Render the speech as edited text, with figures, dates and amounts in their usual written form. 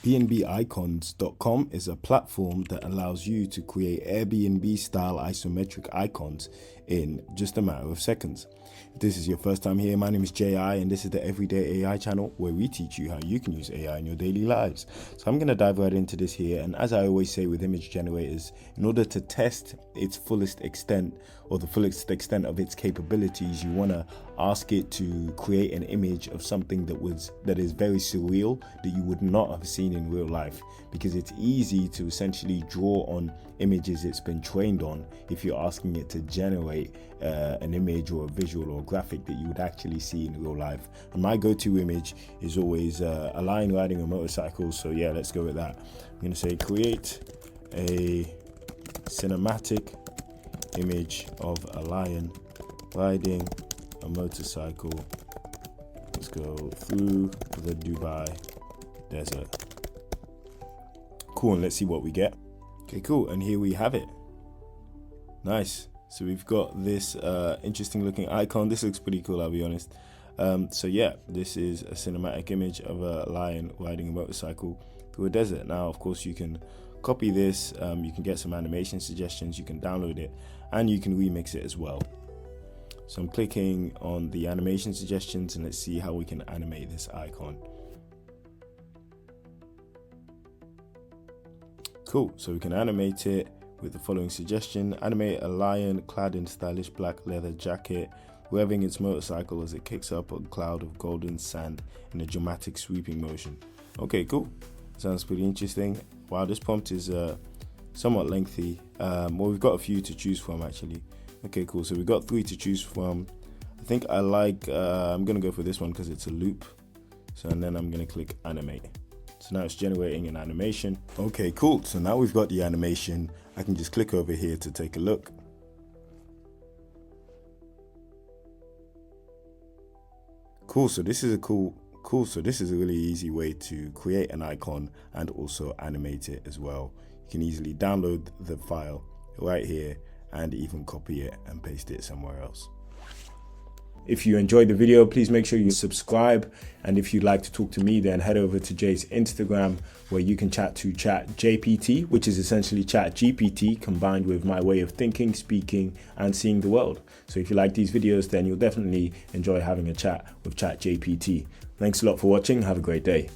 BnBIcons.com is a platform that allows you to create Airbnb-style isometric icons in just a matter of seconds. If this is your first time here, my name is J.I. and this is the Everyday AI channel where we teach you how you can use AI in your daily lives. So I'm going to dive right into this here, and as I always say with image generators, in order to test its fullest extent or the fullest extent of its capabilities, you want to ask it to create an image of something that is very surreal, that you would not have seen in real life, because it's easy to essentially draw on images it's been trained on if you're asking it to generate an image or a visual or graphic that you would actually see in real life. And my go-to image is always a lion riding a motorcycle, so yeah, let's go with that. I'm going to say create a cinematic image of a lion riding a motorcycle. Let's go through the Dubai desert. Cool, and let's see what we get. Okay, cool, and here we have it. Nice. So we've got this interesting looking icon. This looks pretty cool, I'll be honest. So yeah, this is a cinematic image of a lion riding a motorcycle through a desert. Now, of course, you can copy this, you can get some animation suggestions, you can download it, and you can remix it as well. So I'm clicking on the animation suggestions, and let's see how we can animate this icon. Cool, so we can animate it with the following suggestion. Animate a lion clad in stylish black leather jacket, revving its motorcycle as it kicks up a cloud of golden sand in a dramatic sweeping motion. Okay, cool. Sounds pretty interesting. Wow, this prompt is somewhat lengthy. Well, we've got a few to choose from actually. Okay, cool. So we've got 3 to choose from. I think I like, I'm gonna go for this one because it's a loop. So, and then I'm gonna click animate. So now it's generating an animation. Okay, cool. So now we've got the animation. I can just click over here to take a look. Cool. So this is a really easy way to create an icon and also animate it as well. You can easily download the file right here and even copy it and paste it somewhere else. If you enjoyed the video, please make sure you subscribe. And if you'd like to talk to me, then head over to Jay's Instagram, where you can chat to ChatJPT, which is essentially ChatGPT combined with my way of thinking, speaking, and seeing the world. So if you like these videos, then you'll definitely enjoy having a chat with ChatJPT. Thanks a lot for watching. Have a great day.